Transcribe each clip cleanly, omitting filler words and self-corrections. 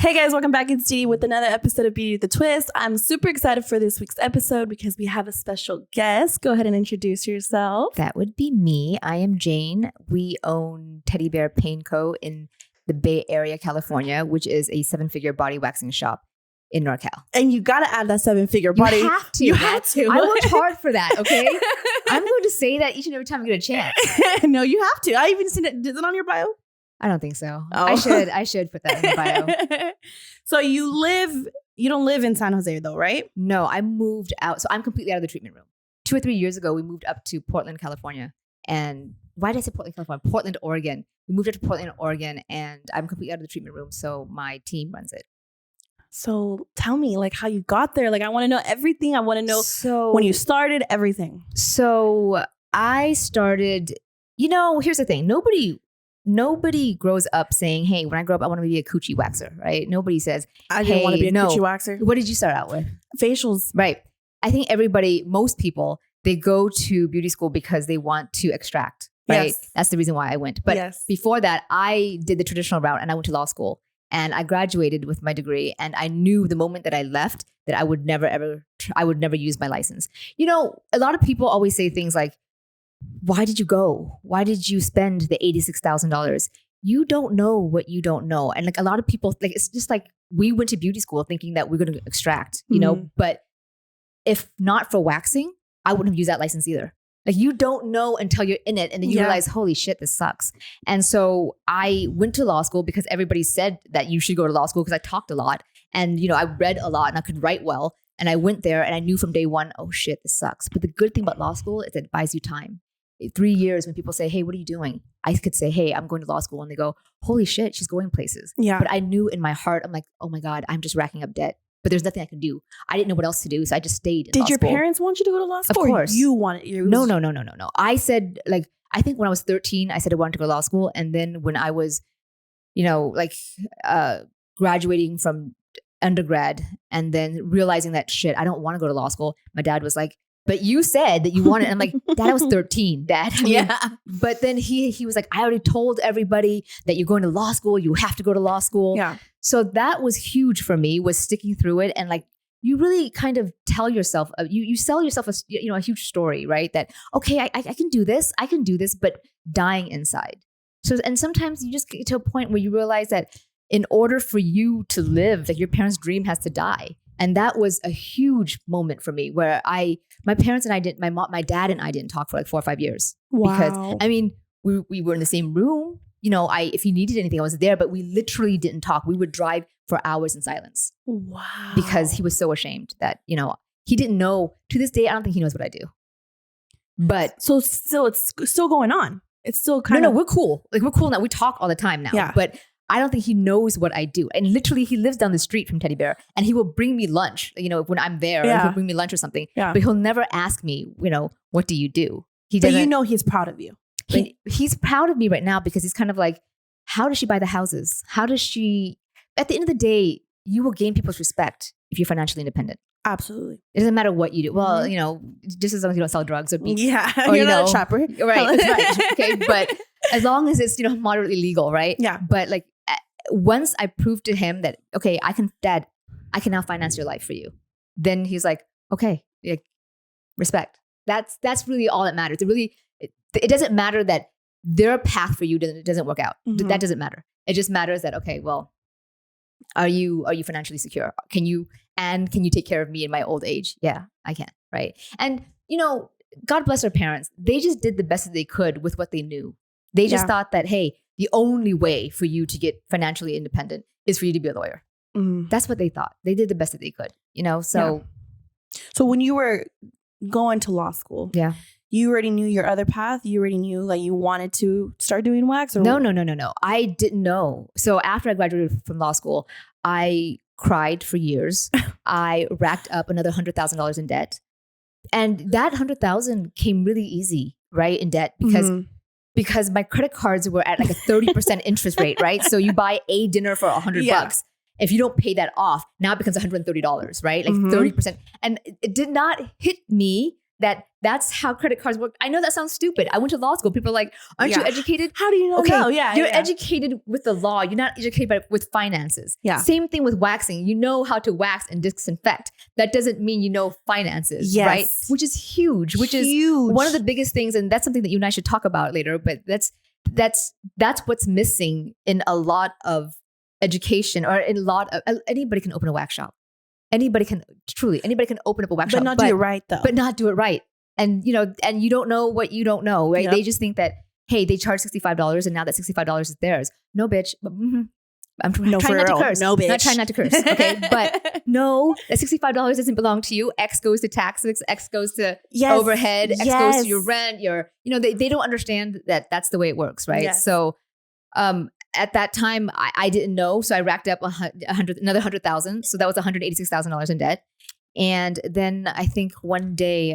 Hey guys, welcome back. It's Dee with another episode of Beauty with a Twist. I'm super excited for this week's episode because we have a special guest. Go ahead and introduce yourself. That would be me. I am Jane. We own TedDBare Pain Co. in the Bay Area, California, which is a 7-figure body waxing shop in NorCal. And you got to add that 7-figure body. You have to. You have to. I worked hard for that, okay? I'm going to say that each and every time I get a chance. No, you have to. I even seen it. Is it on your bio? I don't think so. Oh. I should put that in the bio. So you don't live in San Jose though, right? No, I moved out. So I'm completely out of the treatment room. 2 or 3 years ago, we moved up to Portland, California. And why did I say Portland, California? Portland, Oregon. We moved up to Portland, Oregon, and I'm completely out of the treatment room. So my team runs it. So tell me like how you got there. Like I want to know everything. I want to know when you started, everything. So I started, here's the thing. Nobody grows up saying, hey, when I grow up, I want to be a coochie waxer, right? Nobody says, I didn't want to be a coochie waxer. What did you start out with? Facials. Right. I think most people, they go to beauty school because they want to extract, right? Yes. That's the reason why I went. But before that, I did the traditional route and I went to law school and I graduated with my degree. And I knew the moment that I left that I would never use my license. A lot of people always say things like, why did you go? Why did you spend the $86,000? You don't know what you don't know. And like a lot of people, like it's just like we went to beauty school thinking that we're going to extract, but if not for waxing, I wouldn't have used that license either. Like you don't know until you're in it and then you realize, holy shit, this sucks. And so I went to law school because everybody said that you should go to law school because I talked a lot and, I read a lot and I could write well. And I went there and I knew from day one, oh shit, this sucks. But the good thing about law school is it buys you time. 3 years when people say, hey, what are you doing? I could say, hey, I'm going to law school. And they go, holy shit, she's going places. Yeah. But I knew in my heart, I'm like, oh my God, I'm just racking up debt. But there's nothing I could do. I didn't know what else to do. So I just stayed in law school. Did your parents want you to go to law school? Of course. Or you wanted you? No. I said, I think when I was 13, I said I wanted to go to law school. And then when I was, graduating from undergrad and then realizing that shit, I don't want to go to law school. My dad was like, but you said that you wanted. And I'm like, Dad, I was 13, Dad. But then he was like, I already told everybody that you're going to law school. You have to go to law school. Yeah. So that was huge for me, was sticking through it. And like, you really kind of tell yourself, you sell yourself a huge story, right? That, okay, I can do this. I can do this, but dying inside. So, and sometimes you just get to a point where you realize that in order for you to live, like your parents' dream has to die. And that was a huge moment for me where my parents and I didn't, my dad and I didn't talk for like 4 or 5 years. Wow. Because we were in the same room. If he needed anything, I was there, but we literally didn't talk. We would drive for hours in silence. Wow. Because he was so ashamed that, he didn't know. To this day, I don't think he knows what I do. But so still, it's still going on. It's still kind of. No, we're cool. Like we're cool now. We talk all the time now. Yeah. But I don't think he knows what I do. And literally he lives down the street from TedDBare and he will bring me lunch, when I'm there, he'll bring me lunch or something, but he'll never ask me, what do you do? But he's proud of you. He's proud of me right now because he's kind of like, how does she buy the houses? How does she, at the end of the day, you will gain people's respect if you're financially independent. Absolutely. It doesn't matter what you do. Well, just as long as you don't sell drugs or beef. Yeah. Or, you're not a trapper. Right. Okay. But as long as it's, moderately legal, right? Yeah. But like, once I proved to him that, okay, Dad, I can now finance your life for you. Then he's like, okay, respect. That's really all that matters. It doesn't matter that their path for you doesn't work out. Mm-hmm. That doesn't matter. It just matters that, okay, well, are you financially secure? Can you take care of me in my old age? Yeah, I can. Right. And, God bless our parents. They just did the best that they could with what they knew. They just thought that, hey, the only way for you to get financially independent is for you to be a lawyer. Mm-hmm. That's what they thought. They did the best that they could, so. Yeah. So when you were going to law school, you already knew your other path? You already knew like you wanted to start doing wax? Or No. I didn't know. So after I graduated from law school, I cried for years. I racked up another $100,000 in debt. And that $100,000 came really easy, right? In debt because my credit cards were at like a 30% interest rate, right? So you buy a dinner for $100. If you don't pay that off, now it becomes $130, right? Like 30%. And it did not hit me that's how credit cards work. I know that sounds stupid. I went to law school. People are like, aren't you educated? How do you know? Okay, Yeah, you're educated with the law. You're not educated with finances. Yeah. Same thing with waxing. You know how to wax and disinfect. That doesn't mean you know finances, Yes. right? Which is huge. Which is one of the biggest things, and that's something that you and I should talk about later. But that's what's missing in a lot of education, or in a lot of anybody can open a wax shop. Anybody can open up a wax shop, but not do it right though. But not do it right. And you don't know what you don't know, right? Yep. They just think that, hey, they charge $65 and now that $65 is theirs. No, bitch. I'm trying not to curse. No, bitch. Not trying not to curse. Okay. But no, that $65 doesn't belong to you. X goes to taxes. X goes to overhead. X goes to your rent. They don't understand that that's the way it works. Right. Yes. So, at that time, I didn't know. So I racked up another $100,000. So that was $186,000 in debt. And then I think one day,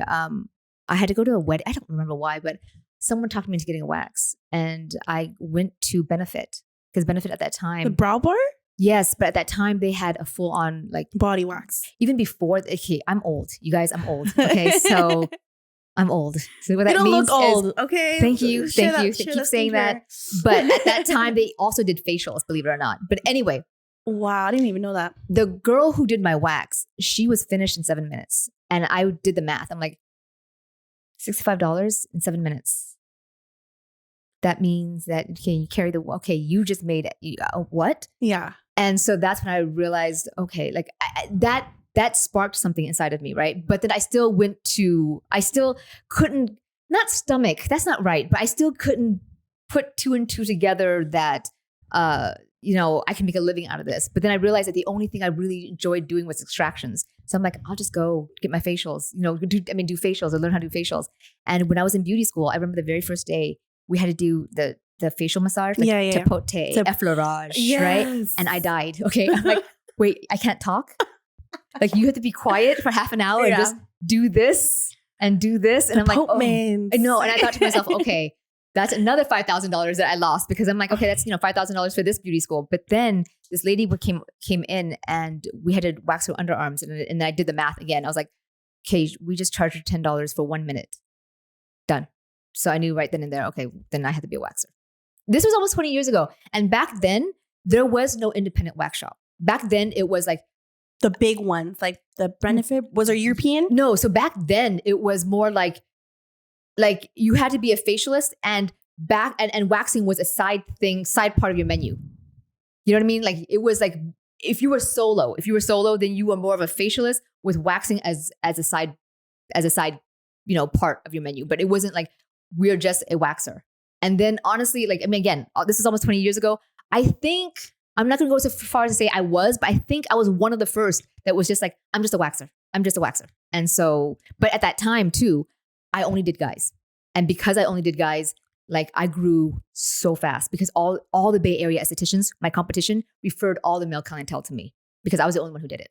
I had to go to a wedding. I don't remember why, but someone talked me into getting a wax, and I went to Benefit, because Benefit at that time, the brow bar. Yes, but at that time they had a full on like body wax. Even before, okay, I'm old. You guys, I'm old. Okay, so I'm old. So what that you don't means look old. Okay. Thank you. Keep saying that. But at that time, they also did facials, believe it or not. But anyway. Wow, I didn't even know that. The girl who did my wax, she was finished in 7 minutes. And I did the math. I'm like, $65 in 7 minutes. That means that, okay, you carry you just made it. What? Yeah. And so that's when I realized, okay, like that sparked something inside of me, right? But then I still couldn't, not stomach, that's not right, but I still couldn't put two and two together that, I can make a living out of this. But then I realized that the only thing I really enjoyed doing was extractions. So I'm like, I'll just go get my facials, do facials or learn how to do facials. And when I was in beauty school, I remember the very first day we had to do the facial massage, like tapote, effleurage, right? And I died. Okay. I'm like, wait, I can't talk? Like you have to be quiet for half an hour and just do this and do this. And I'm like, oh, I know. And I thought to myself, okay, that's another $5,000 that I lost, because I'm like, okay, that's $5,000 for this beauty school. But then this lady came in and we had to wax her underarms, and I did the math again. I was like, okay, we just charged her $10 for 1 minute. Done. So I knew right then and there, okay, then I had to be a waxer. This was almost 20 years ago, and back then there was no independent wax shop. Back then it was like the big ones, like the Benefit. Was it European? No. So back then it was more like you had to be a facialist, and waxing was a side part of your menu. You know what I mean? Like it was like, if you were solo, then you were more of a facialist with waxing as a side, part of your menu. But it wasn't like we're just a waxer. And then honestly, again, this is almost 20 years ago. I think, I'm not going to go so far as to say I was, but I think I was one of the first that was just like, I'm just a waxer. And so, but at that time too, I only did guys. And because I only did guys, like I grew so fast, because all the Bay Area estheticians, my competition, referred all the male clientele to me, because I was the only one who did it.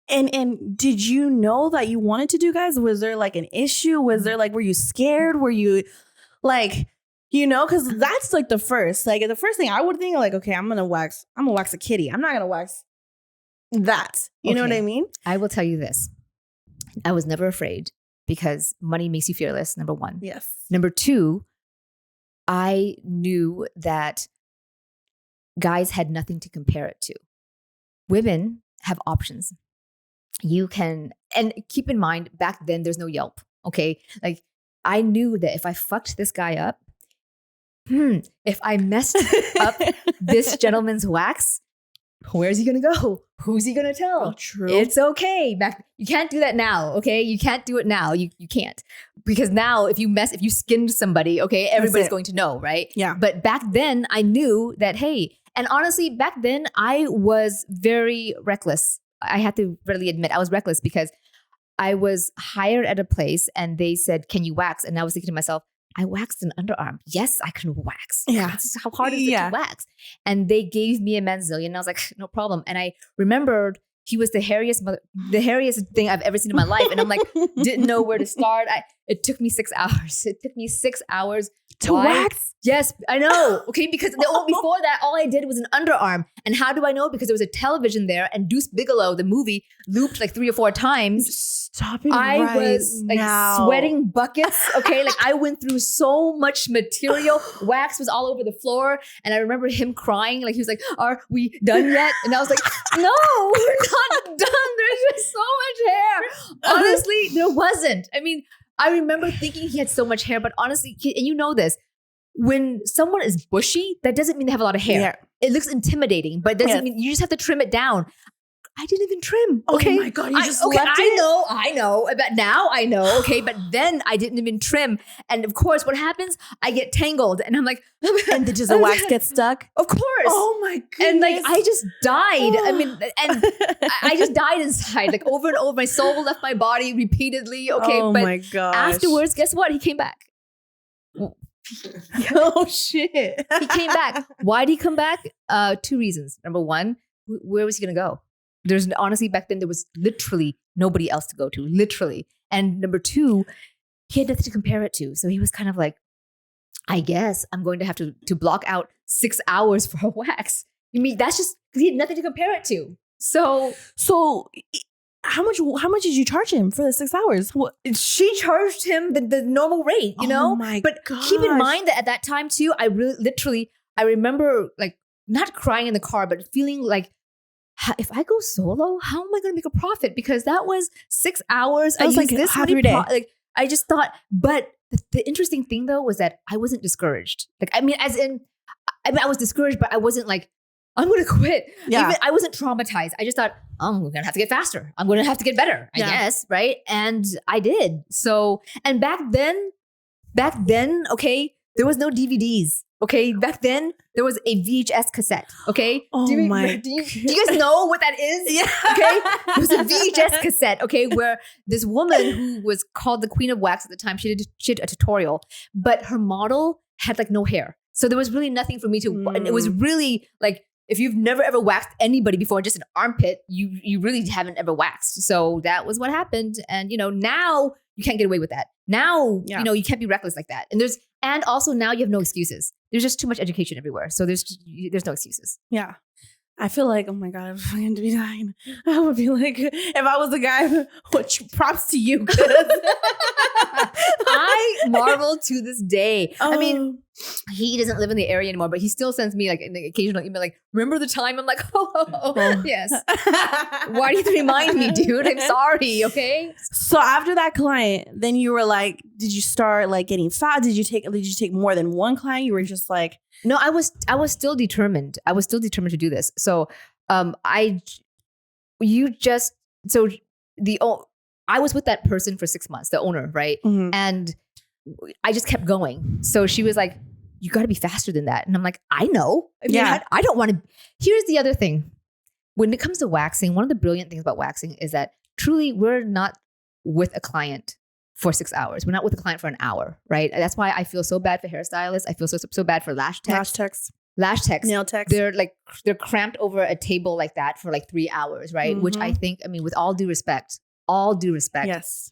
And did you know that you wanted to do guys? Was there like an issue? Was there like, were you scared? Were you like, because that's like the first thing I would think, like, okay, I'm gonna wax a kitty. I'm not gonna wax that. You know what I mean? I will tell you this. I was never afraid, because money makes you fearless, number one. Yes. Number two, I knew that guys had nothing to compare it to. Women have options. You can, and keep in mind, back then there's no Yelp. Okay. Like I knew that if I fucked this guy up, if I messed up this gentleman's wax, where's he going to go? Who's he going to tell? Oh, true. It's okay. You can't do that now. Okay. You can't do it now. You can't, because now if you skinned somebody, okay, everybody's going to know. Right. Yeah. But back then I knew that, hey, and honestly, back then I was very reckless. I have to readily admit I was reckless, because I was hired at a place and they said, can you wax? And I was thinking to myself, I waxed an underarm. Yes, I can wax. Yeah. How hard is it to wax? And they gave me a manzillion. And I was like, no problem. And I remembered he was the hairiest thing I've ever seen in my life. And I'm like, didn't know where to start. It took me 6 hours. It took me 6 hours To wax? Yes, I know. Okay, because before that, all I did was an underarm. And how do I know? Because there was a television there, and Deuce Bigelow, the movie, looped like 3 or 4 times. Stop it! I right was like now. sweating buckets. Okay, like I went through so much material. Wax was all over the floor, and I remember him crying. Like he was like, "Are we done yet?" And I was like, "No, we're not done. There's just so much hair." Honestly, there wasn't. I mean, I remember thinking he had so much hair, but honestly, and you know this. When someone is bushy, that doesn't mean they have a lot of hair. Yeah. It looks intimidating, but it doesn't mean you just have to trim it down. I didn't even trim. Okay. Oh my God, you just left it? I know. But now I know. Okay. But then I didn't even trim. And of course, what happens? I get tangled and I'm like, and does the wax get stuck? Of course. Oh my goodness. And like, I just died. I mean, and I just died inside, like over and over. My soul left my body repeatedly. Okay. Oh but my gosh. Afterwards, guess what? He came back. Oh shit. He came back. Why did he come back? 2 reasons. Number one, where was he going to go? There's honestly, back then, there was literally nobody else to go to, literally. And number 2, he had nothing to compare it to. So he was kind of like, I guess I'm going to have to block out 6 hours for a wax. You mean, that's just, because he had nothing to compare it to. So how much did you charge him for the 6 hours? What? She charged him the normal rate, you know? Oh my But gosh. keep in mind that at that time too, I remember like not crying in the car, but feeling like, if I go solo, how am I going to make a profit? Because that was 6 hours. That was like this half your day. Like I just thought, but the interesting thing though was that I wasn't discouraged. Like, I mean, I was discouraged, but I wasn't like, I'm going to quit. Yeah. I wasn't traumatized. I just thought, I'm going to have to get faster. I'm going to have to get better, I guess. Right. And I did. So, and back then, okay, there was no DVDs. Okay. Back then there was a VHS cassette. Okay. Oh do you guys know what that is? Yeah. Okay. It was a VHS cassette. Okay. Where this woman who was called the Queen of Wax at the time, she did a tutorial, but her model had like no hair. So there was really nothing for me to, and it was really like, if you've never ever waxed anybody before, just an armpit, you really haven't ever waxed. So that was what happened. And, now you can't get away with that. Now, you can't be reckless like that. And also now you have no excuses. There's just too much education everywhere. So there's no excuses. Yeah. I feel like, oh my God, if I'm going to be dying, I would be like, if I was a guy, props to you. I marvel to this day. I mean, he doesn't live in the area anymore, but he still sends me like an occasional email like, remember the time? I'm like, oh. Yes. Why do you have to remind me, dude? I'm sorry, okay? So after that client, then you were like, did you start like getting fat? Did you take more than one client? You were just like... No, I was still determined. I was still determined to do this. So I was with that person for 6 months, the owner, right? Mm-hmm. And I just kept going. So she was like, you got to be faster than that. And I'm like, I know. I mean, I don't want to. Here's the other thing. When it comes to waxing, one of the brilliant things about waxing is that truly we're not with a client for 6 hours. We're not with a client for an hour, right? That's why I feel so bad for hairstylists. I feel so bad for lash techs. Nail techs. They're cramped over a table like that for like 3 hours, right? Mm-hmm. Which I think, I mean, with all due respect. Yes.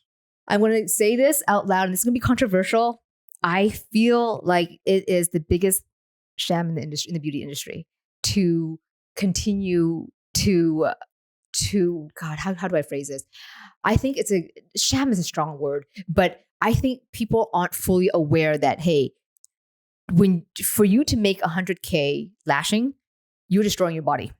I'm going to say this out loud, and this is going to be controversial. I feel like it is the biggest sham in the industry, in the beauty industry, to continue to God, how do I phrase this? I think sham is a strong word, but I think people aren't fully aware that, hey, for you to make 100K lashing, you're destroying your body.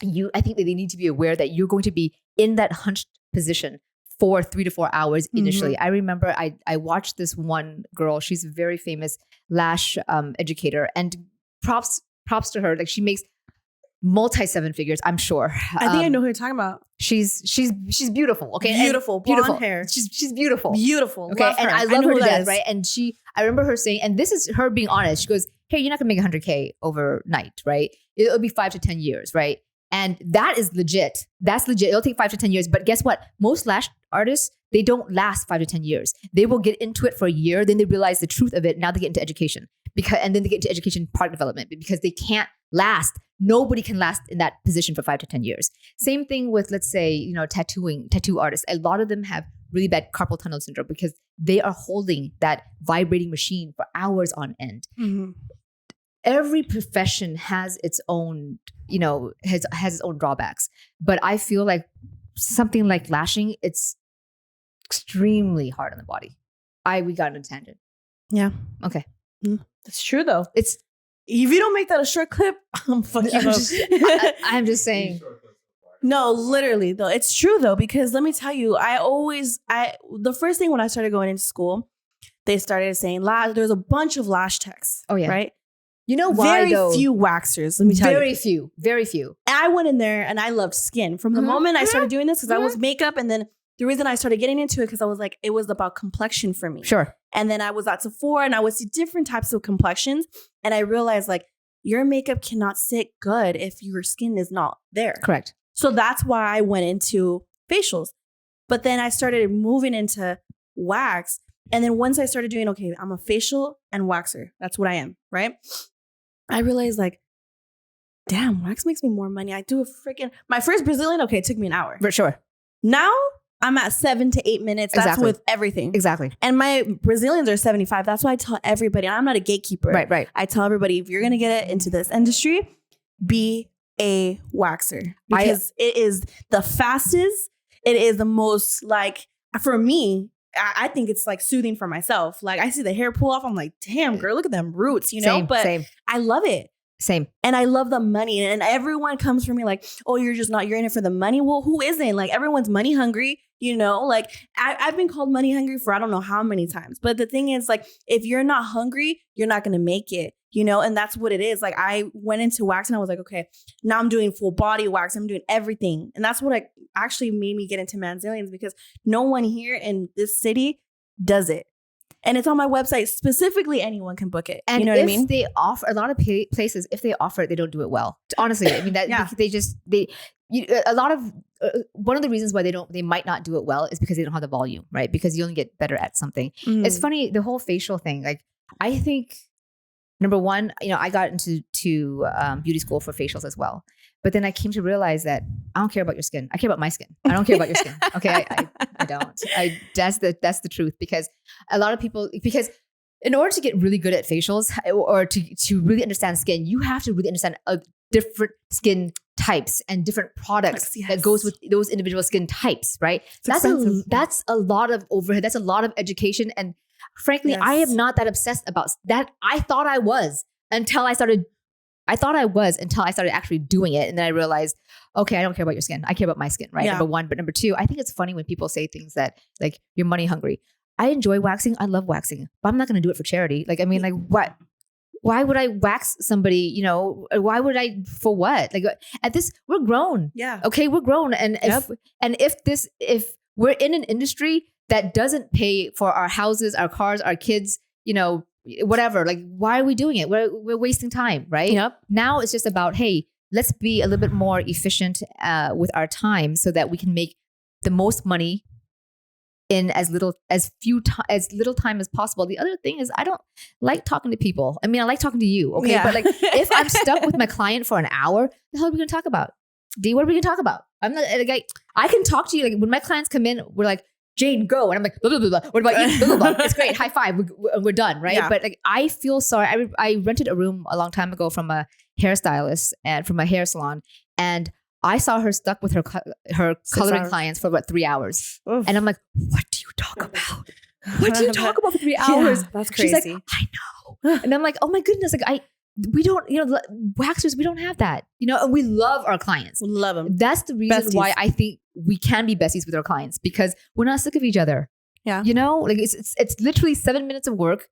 I think that they need to be aware that you're going to be in that hunched position for 3 to 4 hours initially. Mm-hmm. I remember I watched this one girl. She's a very famous lash educator, and props to her. Like, she makes multi 7 figures, I'm sure. I think I know who you're talking about. She's beautiful. Okay. Beautiful. Blonde hair. She's beautiful. Beautiful. Okay. And I love her to death, right? And I remember her saying, and this is her being honest. She goes, hey, you're not gonna make 100K overnight, right? It'll be 5 to 10 years, right? And that is legit. That's legit. It'll take 5 to 10 years. But guess what? Most lash artists, they don't last 5 to 10 years. They will get into it for a year. Then they realize the truth of it. Now they get into education and then they get into education product development because they can't last. Nobody can last in that position for 5 to 10 years. Same thing with, let's say, tattoo artists. A lot of them have really bad carpal tunnel syndrome because they are holding that vibrating machine for hours on end. Mm-hmm. Every profession has its own, has its own drawbacks. But I feel like something like lashing, it's extremely hard on the body. We got on a tangent. Yeah. Okay. That's true though. It's if you don't make that a short clip, I'm fucking up. I'm just saying. No, literally though. It's true though, because let me tell you, the first thing when I started going into school, they started saying there's a bunch of lash techs. Oh yeah. Right? You know why Very few waxers, let me tell you. Very few. And I went in there and I loved skin. From the moment I started doing this, because I was makeup, and then the reason I started getting into it, because I was like, it was about complexion for me. Sure. And then I was at Sephora and I would see different types of complexions. And I realized like your makeup cannot sit good if your skin is not there. Correct. So that's why I went into facials. But then I started moving into wax. And then once I started doing, okay, I'm a facial and waxer. That's what I am, right? I realized like, damn, wax makes me more money. I do my first Brazilian, okay, it took me an hour. For sure. Now I'm at 7 to 8 minutes. That's Exactly. with everything. Exactly. And my Brazilians are 75. That's why I tell everybody, I'm not a gatekeeper. Right. I tell everybody, if you're going to get into this industry, be a waxer. Because it is the fastest. It is the most like, for me, I think it's like soothing for myself. Like I see the hair pull off. I'm like, damn, girl, look at them roots, But I love it. Same. And I love the money. And everyone comes for me like, oh, you're in it for the money. Well, who isn't? Like everyone's money hungry, like I've been called money hungry for I don't know how many times. But the thing is like, if you're not hungry, you're not going to make it, and that's what it is. Like I went into wax and I was like, okay, now I'm doing full body wax. I'm doing everything. And that's what actually made me get into Manzilians, because no one here in this city does it. And it's on my website. Specifically, anyone can book it. And you know what I mean? They offer a lot of places, if they offer it, they don't do it well. Honestly, I mean that a lot of one of the reasons why they might not do it well is because they don't have the volume, right? Because you only get better at something. It's funny, the whole facial thing. Like I think number one, I got into beauty school for facials as well. But then I came to realize that I don't care about your skin. I care about my skin. I don't care about your skin. Okay, I don't. That's the truth, because a lot of people, because in order to get really good at facials or to really understand skin, you have to really understand different skin types and different products that goes with those individual skin types, right? That's a lot of overhead. That's a lot of education. And frankly, I am not that obsessed about that. I thought I was until I started actually doing it. And then I realized, okay, I don't care about your skin. I care about my skin, right? Yeah. Number one. But number two, I think it's funny when people say things that like, you're money hungry. I enjoy waxing. I love waxing, but I'm not going to do it for charity. Like, I mean, like what? Why would I wax somebody? Why would I, for what? Like at this, we're grown. Yeah. Okay. We're grown. And if we're in an industry that doesn't pay for our houses, our cars, our kids, whatever, like why are we doing it? We're wasting time, right? Yep. Now it's just about, hey, let's be a little bit more efficient with our time so that we can make the most money in as little time as possible. The other thing is I don't like talking to people. I mean, I like talking to you, okay? Yeah. But like if I'm stuck with my client for an hour, the hell are we gonna talk about? D, what are we gonna talk about? I'm not like I can talk to you, like when my clients come in, we're like, Jane, go. And I'm like, blah, blah, blah, blah. What about you? Blah, blah, blah. It's great. High five. We're done, right? Yeah. But like, I feel sorry. I rented a room a long time ago from a hairstylist and from a hair salon. And I saw her stuck with her coloring clients for about 3 hours. Oof. And I'm like, what do you talk about? What do you talk about for 3 hours? Yeah, that's crazy. She's like, I know. And I'm like, oh my goodness. Like we don't, waxers, we don't have that, and we love our clients. We love them. That's the reason why I think we can be besties with our clients, because we're not sick of each other. Yeah. Like it's literally 7 minutes of work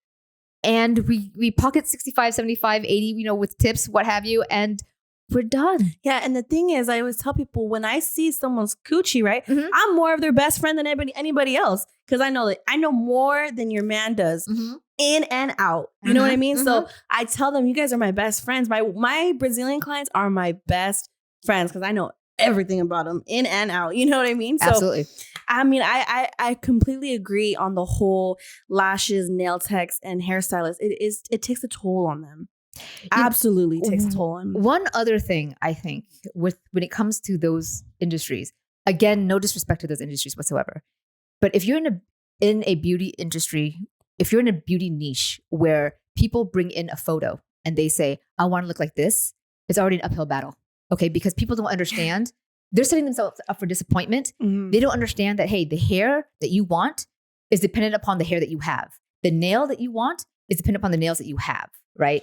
and we pocket 65, 75, 80, with tips, what have you. And we're done. Yeah. And the thing is, I always tell people when I see someone's coochie, right? Mm-hmm. I'm more of their best friend than anybody else. Cause I know more than your man does. Mm-hmm. In and out. You know what I mean? Mm-hmm. So I tell them, you guys are my best friends. My Brazilian clients are my best friends because I know everything about them in and out. You know what I mean? So, absolutely. I mean, I completely agree on the whole lashes, nail techs, and hairstylists. It takes a toll on them. Absolutely takes a toll on them. One other thing I think when it comes to those industries, again, no disrespect to those industries whatsoever. But if you're in a beauty industry, if you're in a beauty niche where people bring in a photo and they say, I want to look like this, it's already an uphill battle. Okay. Because people don't understand. They're setting themselves up for disappointment. Mm-hmm. They don't understand that, hey, the hair that you want is dependent upon the hair that you have. The nail that you want is dependent upon the nails that you have, right?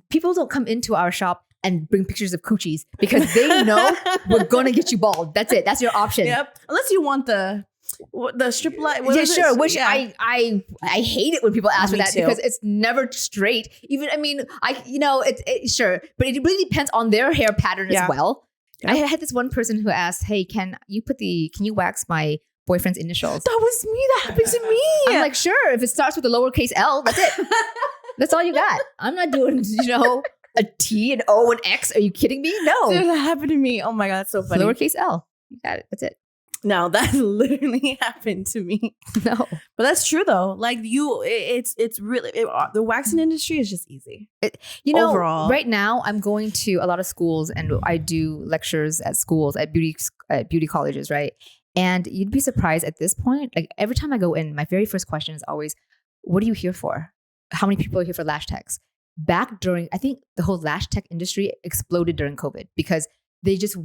People don't come into our shop and bring pictures of coochies because they know we're going to get you bald. That's it. That's your option. Yep. Unless you want the strip light. Yeah, sure. Which I hate it when people ask for that too. because it's never straight. Even, I mean, sure. But it really depends on their hair pattern as well. Yep. I had this one person who asked, hey, can you wax my boyfriend's initials? That was me. That happened to me. I'm like, sure. If it starts with a lowercase L, that's it. That's all you got. I'm not doing, a T, an O, an X. Are you kidding me? No. Dude, that happened to me. Oh my God, that's so funny. Lowercase L. You got it. That's it. No, that literally happened to me. No. But that's true though. Like it's really, the waxing industry is just easy. Overall. Right now I'm going to a lot of schools and I do lectures at schools, at beauty colleges, right? And you'd be surprised at this point, like every time I go in, my very first question is always, what are you here for? How many people are here for lash techs? Back during, I think the whole lash tech industry exploded during COVID because they just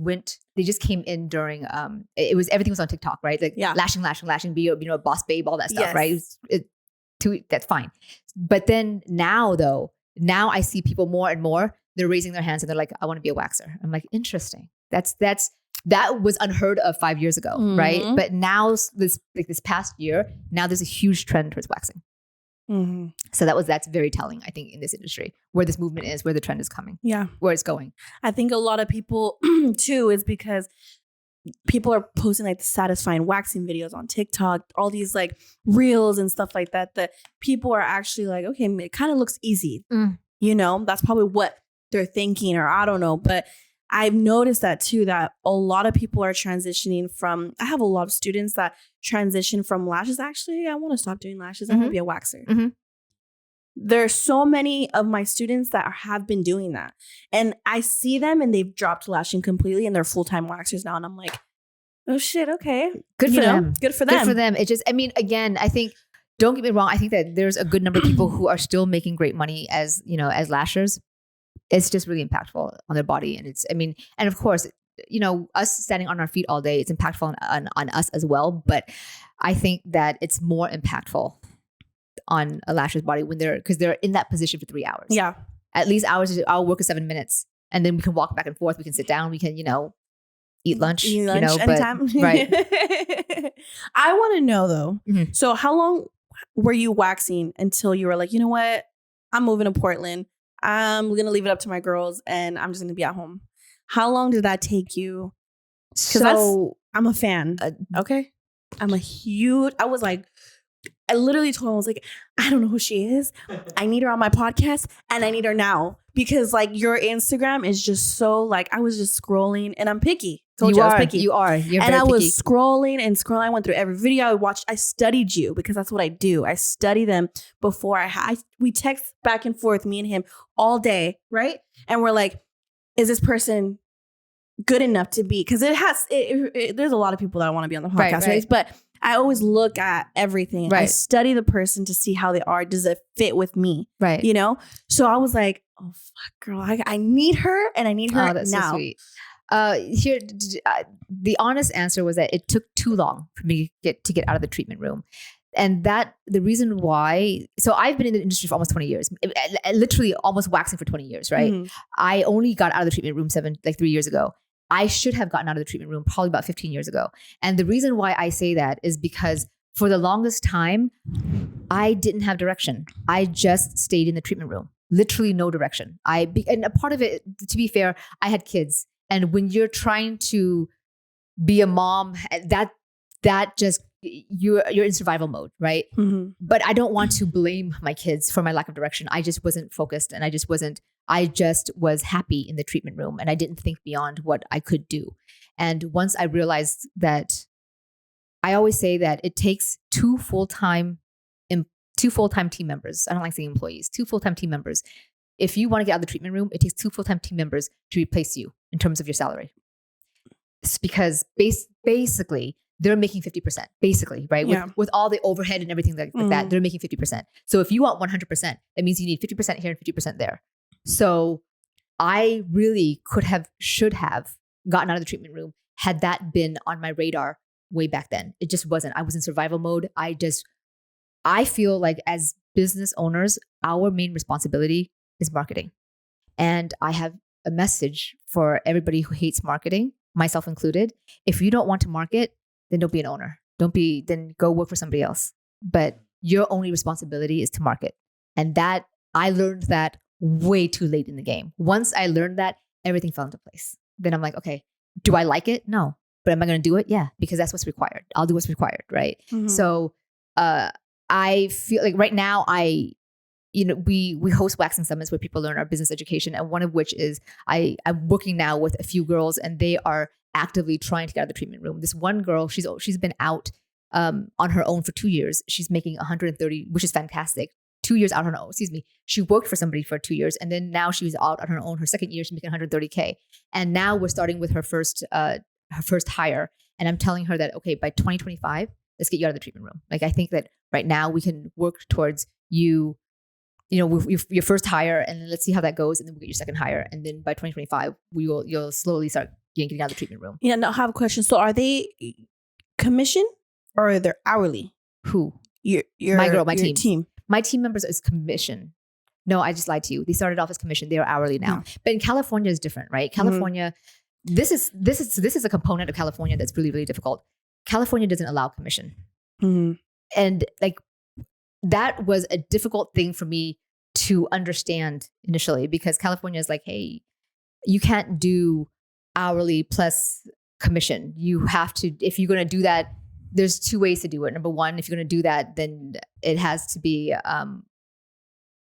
came in during, everything was on TikTok, right? Like lashing, be a boss babe, all that stuff, yes. right? That's fine. But then now I see people more and more, they're raising their hands and they're like, I want to be a waxer. I'm like, interesting. That was unheard of 5 years ago, right? But now this past year, now there's a huge trend towards waxing. Mm-hmm. So that's very telling, I think, in this industry, where this movement is, where the trend is coming, where it's going. I think a lot of people too is because people are posting like the satisfying waxing videos on TikTok, all these like reels and stuff like that. That people are actually like, okay, it kind of looks easy. That's probably what they're thinking, or I don't know, but I've noticed that too, that a lot of people are transitioning from, I have a lot of students that transition from lashes. Actually, I want to stop doing lashes. I want to be a waxer. Mm-hmm. There's so many of my students that have been doing that. And I see them and they've dropped lashing completely and they're full-time waxers now. And I'm like, oh shit, okay. Good for them. Good for them. Good for them. It just, I mean, again, I think, don't get me wrong. I think that there's a good number of people who are still making great money as lashers. It's just really impactful on their body. And and of course, us standing on our feet all day, it's impactful on us as well. But I think that it's more impactful on a lasher's body because they're in that position for 3 hours. Yeah. At least our work is 7 minutes. And then we can walk back and forth. We can sit down. We can, eat lunch. Anytime. Right. I want to know though. Mm-hmm. So how long were you waxing until you were like, you know what? I'm moving to Portland. I'm going to leave it up to my girls and I'm just going to be at home. How long did that take you? Because I'm a fan. Okay. I was like, I literally told him, I was like, I don't know who she is. I need her on my podcast and I need her now. Because like your Instagram is just so like, I was just scrolling and I'm picky. I was picky. You are. You're and very I was picky. scrolling and scrolling. I went through every video I watched. I studied you because that's what I do. I study them before we text back and forth, me and him all day. Right. And we're like, is this person good enough to be? Because there's a lot of people that want to be on the podcast, right? But I always look at everything. Right. I study the person to see how they are. Does it fit with me? Right. So I was like, oh, fuck, girl. I need her and I need her that's now. So sweet. The honest answer was that it took too long for me to get out of the treatment room. And the reason why, so I've been in the industry for almost 20 years, literally almost waxing for 20 years, right? Mm-hmm. I only got out of the treatment room 3 years ago. I should have gotten out of the treatment room probably about 15 years ago. And the reason why I say that is because for the longest time, I didn't have direction. I just stayed in the treatment room, literally no direction. And a part of it, to be fair, I had kids. And when you're trying to be a mom, that just, you're in survival mode, right? Mm-hmm. But I don't want to blame my kids for my lack of direction. I just wasn't focused and I just was happy in the treatment room and I didn't think beyond what I could do. And once I realized that, I always say that it takes two full-time team members. I don't like saying employees, 2 full-time team members. If you want to get out of the treatment room, it takes 2 full-time team members to replace you in terms of your salary. It's because basically they're making 50%, basically, right? With all the overhead and everything like that, they're making 50%. So if you want 100%, that means you need 50% here and 50% there. So I really should have gotten out of the treatment room had that been on my radar way back then. It just wasn't. I was in survival mode. I feel like as business owners, our main responsibility is marketing. And I have a message for everybody who hates marketing, myself included. If you don't want to market, then don't be an owner. Then go work for somebody else. But your only responsibility is to market. And that I learned that way too late in the game. Once I learned that, everything fell into place. Then I'm like, okay, do I like it? No. But am I going to do it? Yeah, because that's what's required. I'll do what's required, right? So I feel like right now we host waxing summits where people learn our business education, and one of which is I'm working now with a few girls, and they are actively trying to get out of the treatment room. This one girl, she's been out on her own for 2 years. She's making 130, which is fantastic. 2 years out on her own. She worked for somebody for 2 years, and then now she was out on her own. Her second year, she's making 130K, and now we're starting with her first hire. And I'm telling her that, okay, by 2025, let's get you out of the treatment room. Like, I think that right now we can work towards with your first hire, and then let's see how that goes, and then we'll get your second hire, and then by 2025 you'll slowly start getting out of the treatment room. Yeah, no, I have a question. So are they commission or are they hourly? Who? My team. My team members is commission. No, I just lied to you. They started off as commission. They are hourly now. Yeah. But in California is different, right? California, this is a component of California that's really, really difficult. California doesn't allow commission. And like, that was a difficult thing for me to understand initially, because California is like, hey, you can't do hourly plus commission. You have to, if you're going to do that, there's two ways to do it. Number one, if you're going to do that, then it has to be,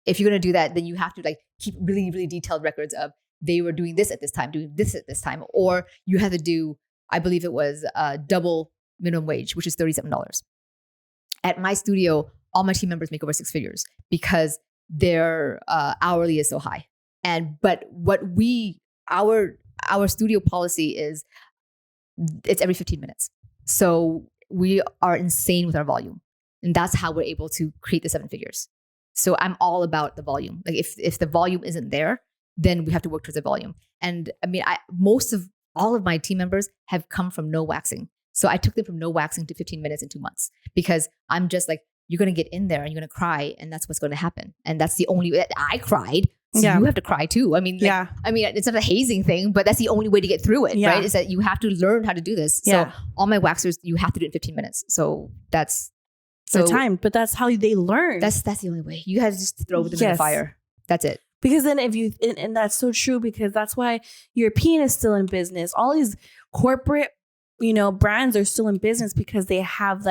if you're going to do that, then you have to like keep really, really detailed records of they were doing this at this time, doing this at this time, or you have to do, I believe it was double minimum wage, which is $37. At my studio, all my team members make over 6 figures because their hourly is so high. But our studio policy is it's every 15 minutes. So we are insane with our volume, and that's how we're able to create the 7 figures. So I'm all about the volume. Like if the volume isn't there, then we have to work towards the volume. And I mean, all of my team members have come from no waxing. So I took them from no waxing to 15 minutes in 2 months, because I'm just like, you're going to get in there and you're going to cry, and that's what's going to happen. And that's the only way. I cried. So you have to cry too. I mean, it's not a hazing thing, but that's the only way to get through it, right? Is that you have to learn how to do this. So all my waxers, you have to do it in 15 minutes. So that's the time, but that's how they learn. That's the only way. You have to just throw them in the fire. That's it. Because then and that's so true, because that's why European is still in business. All these corporate, brands are still in business because they have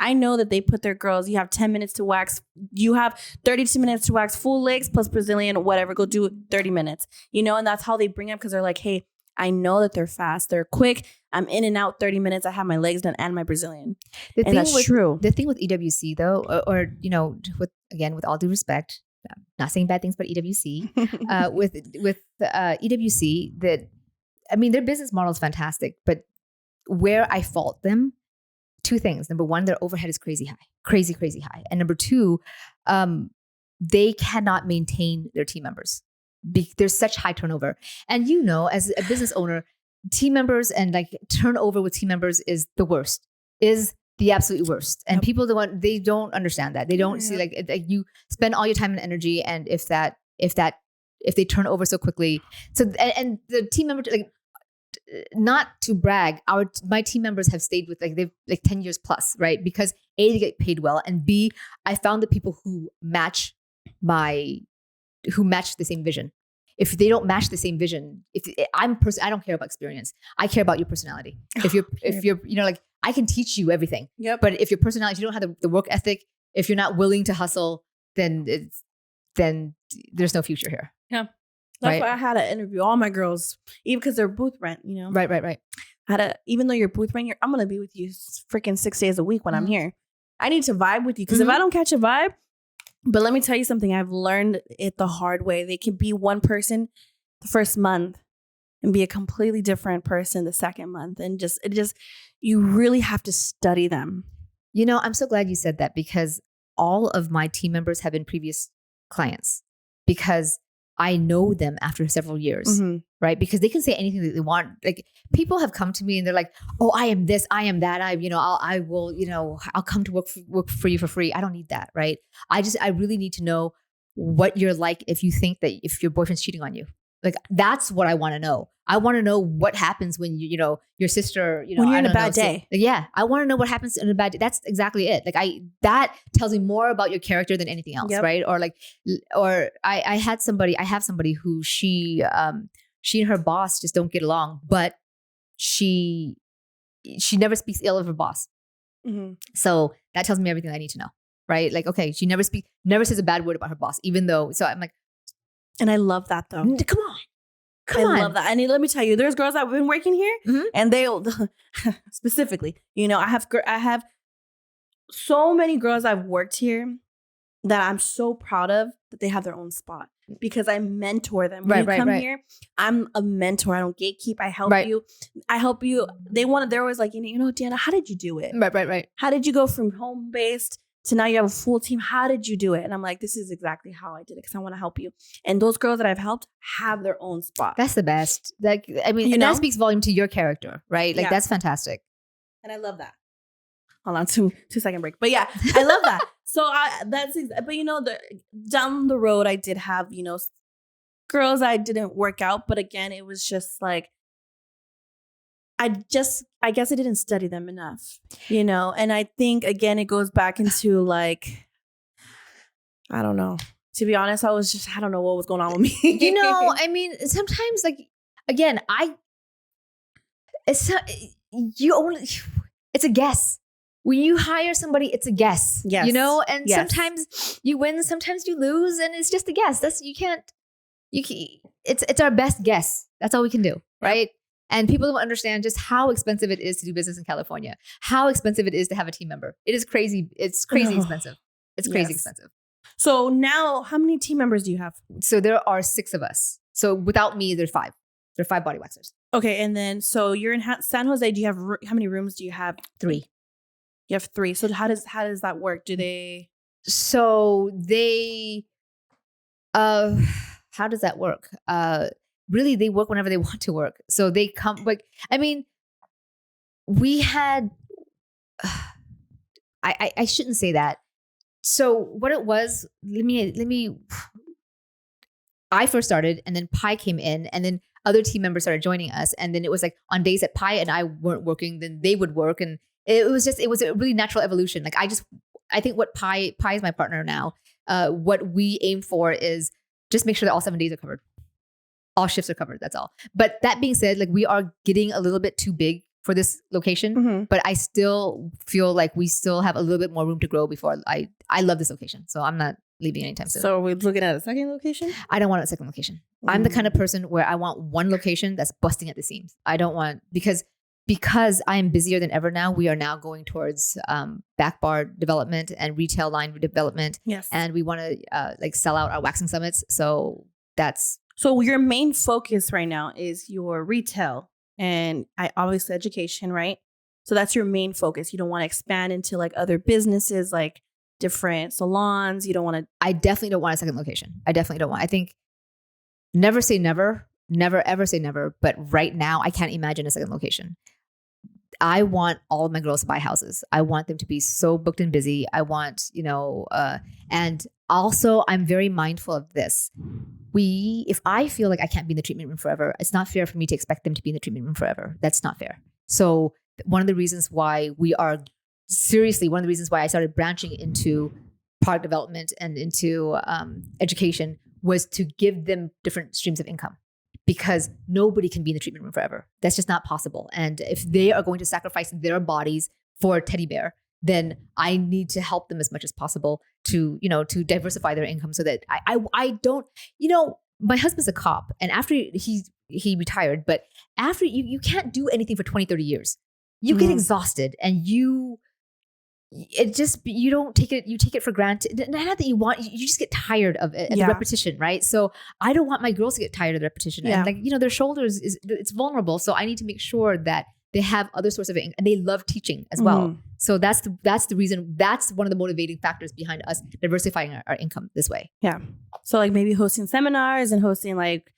I know that they put their girls, you have 10 minutes to wax. You have 32 minutes to wax full legs plus Brazilian, whatever. Go do it 30 minutes, and that's how they bring up, because they're like, hey, I know that they're fast. They're quick. I'm in and out 30 minutes. I have my legs done and my Brazilian. That's true. The thing with EWC though, or with all due respect, I'm not saying bad things about EWC, with EWC, their business model is fantastic, but where I fault them, 2 things. Number one, their overhead is crazy high, crazy high. And number 2, they cannot maintain their team members. There's such high turnover. And as a business owner, team members and turnover with team members is the worst, is the absolute worst. And people they don't understand that. They don't see you spend all your time and energy, and if they turn over so quickly. So and the team members, not to brag, my team members have stayed with they've 10 years plus, right? Because A, they get paid well, and B, I found the people who match the same vision. If they don't match the same vision, I don't care about experience. I care about your personality. If you're I can teach you everything. Yep. But if your personality, if you don't have the work ethic, if you're not willing to hustle, then there's no future here. Yeah. That's why I had to interview all my girls, even because they're booth rent, Right. Even though you're booth rent, I'm going to be with you freaking 6 days a week when I'm here. I need to vibe with you, because if I don't catch a vibe, but let me tell you something, I've learned it the hard way. They can be one person the first month, and be a completely different person the second month. And you really have to study them. You know, I'm so glad you said that, because all of my team members have been previous clients, because I know them after several years, right? Because they can say anything that they want. Like, people have come to me and they're like, "Oh, I am this, I am that. I'll come to work for you for free." I don't need that, right? I really need to know what you're like if you think that if your boyfriend's cheating on you. Like, that's what I want to know. I want to know what happens when your sister, when you're in a bad day. Yeah, I want to know what happens in a bad day. That's exactly it. Like, that tells me more about your character than anything else, right? Or I have somebody who she and her boss just don't get along, but she never speaks ill of her boss. So that tells me everything I need to know, right? Like, okay, she never says a bad word about her boss, even though. So I'm like, and I love that though. Come on. I love that. And let me tell you, there's girls that have been working here, and they specifically, I have so many girls I've worked here that I'm so proud of that they have their own spot, because I mentor them. When you come here, I'm a mentor. I don't gatekeep. I help you. I help you. They're always like, Deanna, how did you do it? Right. How did you go from home-based to now you have a full team? How did you do it? And I'm like, this is exactly how I did it, because I want to help you. And those girls that I've helped have their own spot. That's the best. Like, I mean, and that speaks volume to your character, right? Like, that's fantastic. And I love that. Hold on, 2-second break. But yeah, I love that. So down the road, I did have, girls I didn't work out. But again, it was just like, I guess I didn't study them enough, and I think, again, it goes back into like, I don't know. To be honest, I don't know what was going on with me. I mean, sometimes, like, again, it's a guess. When you hire somebody, it's a guess, yes. And sometimes you win, sometimes you lose, and it's just a guess. It's our best guess. That's all we can do, right? And people don't understand just how expensive it is to do business in California, how expensive it is to have a team member. It is crazy. It's crazy expensive. It's crazy expensive. So now, how many team members do you have? So there are 6 of us. So without me, there's 5. There are 5 body waxers. Okay. And then, so you're in San Jose. Do you have, how many rooms do you have? 3. You have 3. So how does that work? Do they? So they, how does that work? Really, they work whenever they want to work. So they come, like, I mean, we had, I shouldn't say that. So what it was, I first started, and then Pi came in, and then other team members started joining us. And then it was like, on days that Pi and I weren't working, then they would work. And it was a really natural evolution. Like, I think what Pi is my partner now. What we aim for is just make sure that all 7 days are covered. All shifts are covered. That's all. But that being said, like, we are getting a little bit too big for this location, but I still feel like we still have a little bit more room to grow before I love this location. So I'm not leaving anytime soon. So we're looking at a second location? I don't want a second location. I'm the kind of person where I want one location that's busting at the seams. I don't want, because I am busier than ever now, we are now going towards back bar development and retail line development. Yes. And we want to sell out our waxing summits. So your main focus right now is your retail and obviously education, right? So that's your main focus. You don't want to expand into like other businesses, like different salons. You don't want to. I definitely don't want a second location. I definitely don't want. I think never say never, never ever say never. But right now, I can't imagine a second location. I want all of my girls to buy houses. I want them to be so booked and busy. I want, and also I'm very mindful of this. If I feel like I can't be in the treatment room forever, it's not fair for me to expect them to be in the treatment room forever. That's not fair. So one of the reasons why I started branching into product development and into education was to give them different streams of income. Because nobody can be in the treatment room forever. That's just not possible. And if they are going to sacrifice their bodies for TedDBare, then I need to help them as much as possible to diversify their income so that I don't, my husband's a cop, and after he retired, but after you can't do anything for 20, 30 years. You get exhausted, and it just, you take it for granted. Not that you just get tired of it, the repetition, right? So I don't want my girls to get tired of the repetition. And like, their shoulders it's vulnerable. So I need to make sure that they have other sources of income, and they love teaching as well. So that's the reason, that's one of the motivating factors behind us diversifying our income this way. Yeah. So like maybe hosting seminars and hosting like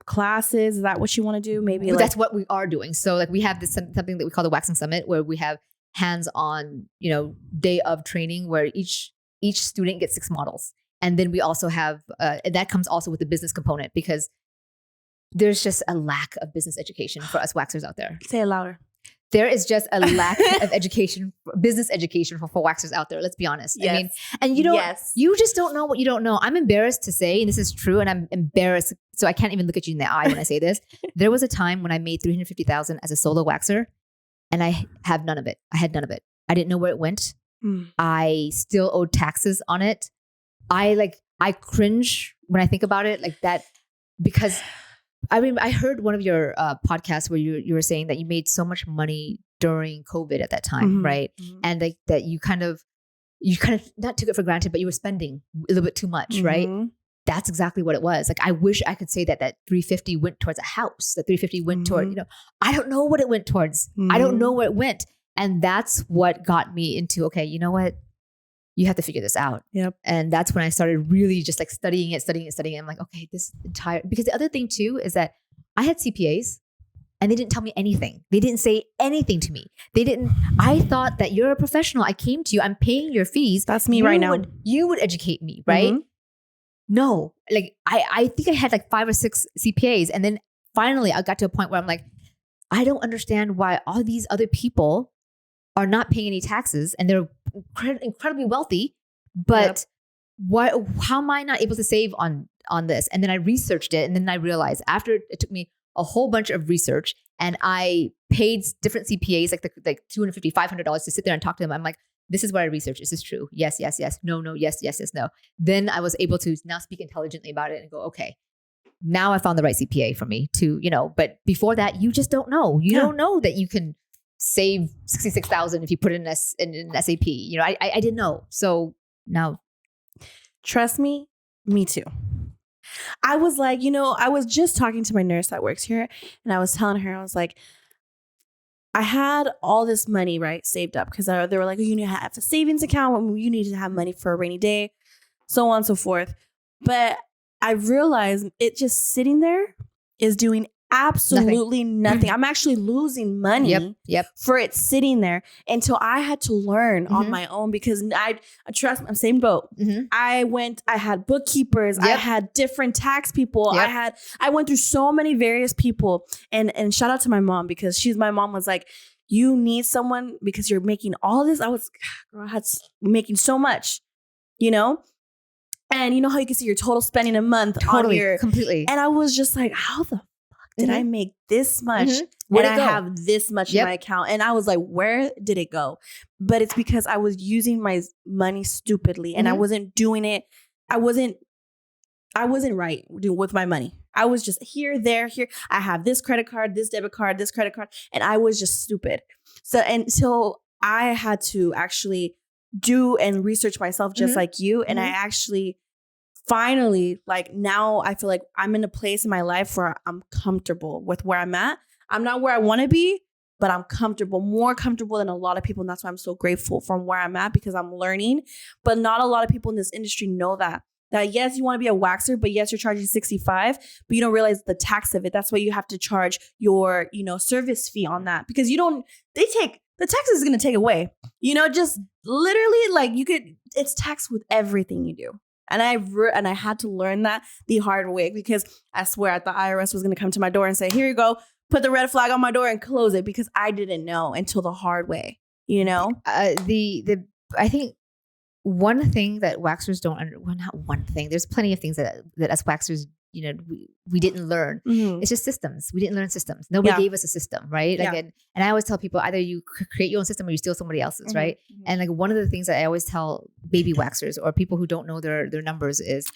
classes. Is that what you want to do? Maybe that's what we are doing. So like we have this something that we call the Waxing Summit, where we have hands-on, day of training where each student gets 6 models. And then we also have, that comes also with the business component, because there's just a lack of business education for us waxers out there. Say it louder. There is just a lack of business education for waxers out there. Let's be honest. Yes. I mean, and you just don't know what you don't know. I'm embarrassed to say, and this is true, and I'm embarrassed. So I can't even look at you in the eye when I say this. There was a time when I made $350,000 as a solo waxer, and I have none of it. I had none of it. I didn't know where it went. I still owed taxes on it. I cringe when I think about it like that, because I mean, I heard one of your podcasts where you were saying that you made so much money during COVID at that time, right? And like that you kind of not took it for granted, but you were spending a little bit too much, right? That's exactly what it was. Like, I wish I could say that 350 went towards a house, that 350 went toward, I don't know what it went towards. I don't know where it went. And that's what got me into, okay, you know what? You have to figure this out. Yep. And that's when I started really just like studying it. I'm like, okay, because the other thing too is that I had CPAs and they didn't tell me anything. They didn't say anything to me. I thought that you're a professional. I came to you, I'm paying your fees. That's me right now. You would educate me, right? No, like I think I had like 5 or 6 CPAs. And then finally I got to a point where I'm like, I don't understand why all these other people are not paying any taxes and they're incredibly wealthy, but how am I not able to save on this? And then I researched it, and then I realized after it took me a whole bunch of research, and I paid different CPAs like $250, $500 to sit there and talk to them. I'm like, this is what I researched. Is this true? Yes, yes, yes. No, no, yes, yes, yes, no. Then I was able to now speak intelligently about it and go, okay, now I found the right CPA for me to, but before that, you just don't know. You don't know that you can save $66,000 if you put it in an SAP. I didn't know. So now, trust me too. I was like, I was just talking to my nurse that works here, and I was telling her, I was like, I had all this money, right, saved up, because they were like, you need to have a savings account. You need to have money for a rainy day, so on and so forth. But I realized it just sitting there is doing absolutely nothing. I'm actually losing money for it sitting there until I had to learn on my own, because I trust, I'm same boat. I had bookkeepers, I had different tax people. I went through so many various people, and shout out to my mom, because my mom was like, you need someone because you're making all this. I had making so much, and you know how you can see your total spending a month on your completely. And I was just like, how the did I make this much and I have this much in my account? And I was like, where did it go? But it's because I was using my money stupidly, and I wasn't doing it. I wasn't right with my money. I was just here. I have this credit card, this debit card, this credit card. And I was just stupid. So until I had to actually do and research myself just like you. And I actually finally, like, now I feel like I'm in a place in my life where I'm comfortable with where I'm at. I'm not where I want to be, but I'm comfortable, more comfortable than a lot of people. And that's why I'm so grateful from where I'm at, because I'm learning. But not a lot of people in this industry know that yes, you want to be a waxer, but yes, you're charging $65, but you don't realize the tax of it. That's why you have to charge your, service fee on that, because the tax is going to take away, just literally, like, it's taxed with everything you do. And I had to learn that the hard way, because I swear the IRS was going to come to my door and say, here you go, put the red flag on my door and close it, because I didn't know until the hard way, I think one thing that waxers not one thing, there's plenty of things that us waxers, we didn't learn. It's just systems. We didn't learn systems. Nobody gave us a system, right? Like, and I always tell people, either you create your own system or you steal somebody else's, right? And like, one of the things that I always tell baby waxers or people who don't know their numbers is,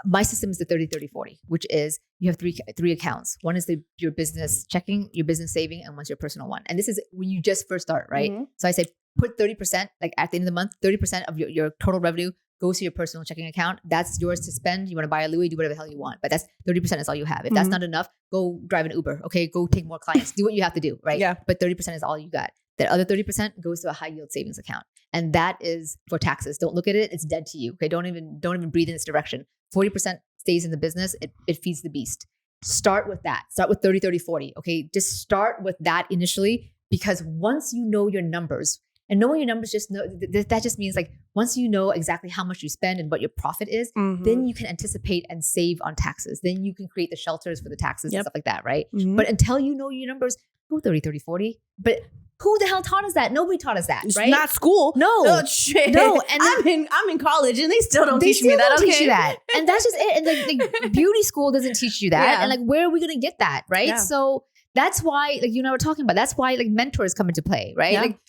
my system is the 30-30-40, which is you have three accounts. One is your business checking, your business saving, and one's your personal one. And this is when you just first start, right? So I say, put 30%, like at the end of the month, 30% of your total revenue goes to your personal checking account. That's yours to spend. You want to buy a Louis, do whatever the hell you want. But that's 30% is all you have. If that's not enough, go drive an Uber. Okay, go take more clients. Do what you have to do, right? Yeah. But 30% is all you got. That other 30% goes to a high yield savings account. And that is for taxes. Don't look at it. It's dead to you. Okay. Don't even breathe in its direction. 40% stays in the business. It feeds the beast. Start with that. Start with 30, 30, 40. Okay. Just start with that initially, because once you know your numbers, and knowing your numbers that just means like once you know exactly how much you spend and what your profit is, then you can anticipate and save on taxes. Then you can create the shelters for the taxes and stuff like that, right? But until you know your numbers, go 30, 30, 40. But who the hell taught us that? Nobody taught us that, right? Not school. No. Oh, shit. No. And I'm in college and they still don't teach me that. Teach you that. And that's just it. And like beauty school doesn't teach you that. Yeah. And like, where are we going to get that? Right. Yeah. So that's why, like you and I were talking about, that's why like mentors come into play, right? Yeah. Like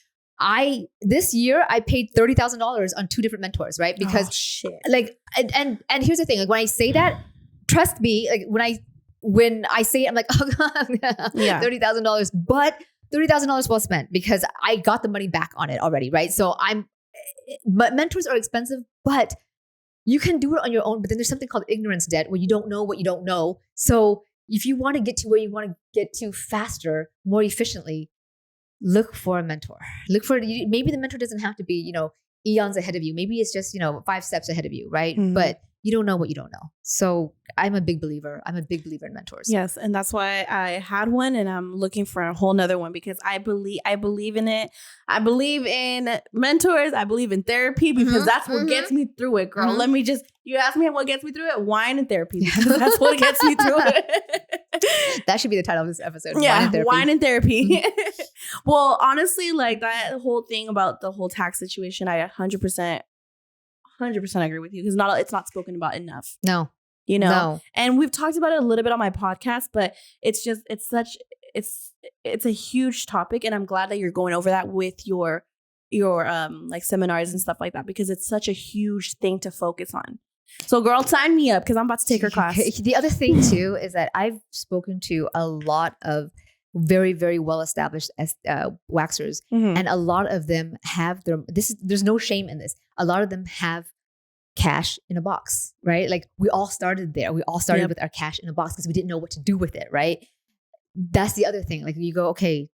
this year I paid $30,000 on 2 different mentors, right? Because like, and here's the thing, like when I say that, trust me, like when I say it, I'm like, oh God, $30,000, but $30,000 well spent, because I got the money back on it already, right? So but mentors are expensive, but you can do it on your own. But then there's something called ignorance debt, where you don't know what you don't know. So if you want to get to where you want to get to faster, more efficiently, look for a mentor. Maybe the mentor doesn't have to be, eons ahead of you. Maybe it's just, 5 steps ahead of you, right? But you don't know what you don't know. So I'm a big believer in mentors. Yes. And that's why I had one, and I'm looking for a whole nother one, because I believe in it. I believe in mentors. I believe in therapy, because that's what gets me through it, girl. You ask me what gets me through it? Wine and therapy. Because that's what gets me through it. That should be the title of this episode. Yeah. Wine and therapy. Well, honestly, like that whole thing about the whole tax situation, I 100% agree with you, because it's not spoken about enough. No. No. And we've talked about it a little bit on my podcast, but it's a huge topic, and I'm glad that you're going over that with your like seminars and stuff like that, because it's such a huge thing to focus on. So girl, sign me up, because I'm about to take her class. The other thing too is that I've spoken to a lot of very, very well established waxers, and a lot of them have there's no shame in this. A lot of them have cash in a box, right? Like we all started there. We all started with our cash in a box because we didn't know what to do with it, right? That's the other thing. Like you go, okay,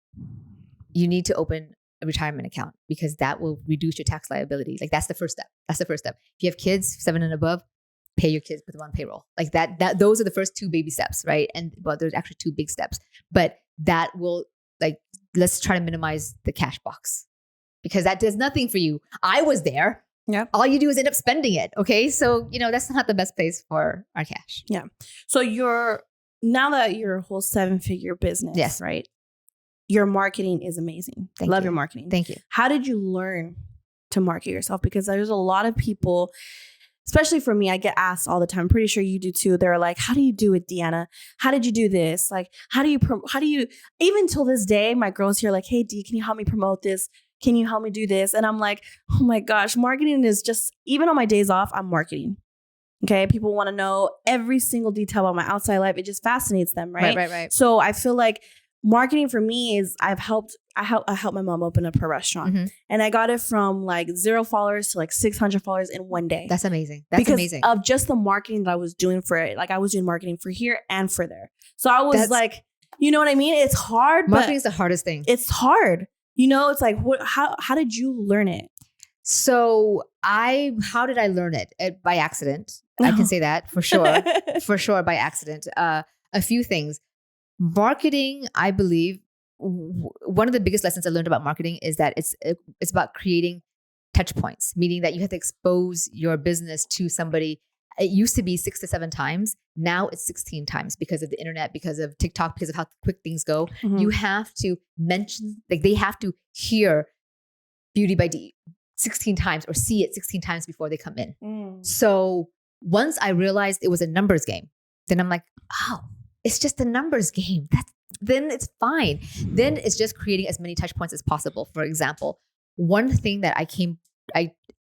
you need to open a retirement account, because that will reduce your tax liability. Like that's the first step. If you have kids 7 and above, pay your kids, put them on payroll. Like that those are the first 2 baby steps, right? And well, there's actually 2 big steps, but that will, like, let's try to minimize the cash box, because that does nothing for you. I was there. Yeah. All you do is end up spending it. Okay. So, that's not the best place for our cash. Yeah. So now that you're a whole 7-figure business, yes, right? Your marketing is amazing. Love your marketing. Thank you. How did you learn to market yourself? Because there's a lot of people, especially for me, I get asked all the time. I'm pretty sure you do too. They're like, how do you do it, Deanna? How did you do this? Like, how do you, even till this day, my girls here like, hey, Dee, can you help me promote this? Can you help me do this? And I'm like, oh my gosh, marketing is just, even on my days off, I'm marketing. Okay. People want to know every single detail about my outside life. It just fascinates them. Right. So I feel like marketing for me is I helped my mom open up her restaurant, and I got it from like 0 followers to like 600 followers in one day. That's amazing. That's amazing. Because of just the marketing that I was doing for it. Like I was doing marketing for here and for there. So I was like, you know what I mean? It's hard. Marketing is the hardest thing. It's hard. It's like, how did you learn it? So how did I learn it? By accident. I can say that for sure. For sure, by accident. A few things. Marketing, I believe, one of the biggest lessons I learned about marketing is that it's about creating touch points, meaning that you have to expose your business to somebody. It used to be 6 to 7 times. Now it's 16 times because of the internet, because of TikTok, because of how quick things go. You have to mention, like they have to hear Beauty by Dee 16 times or see it 16 times before they come in. So once I realized it was a numbers game, then I'm like, oh, it's just a numbers game. Then it's fine. Then it's just creating as many touch points as possible. For example, one thing that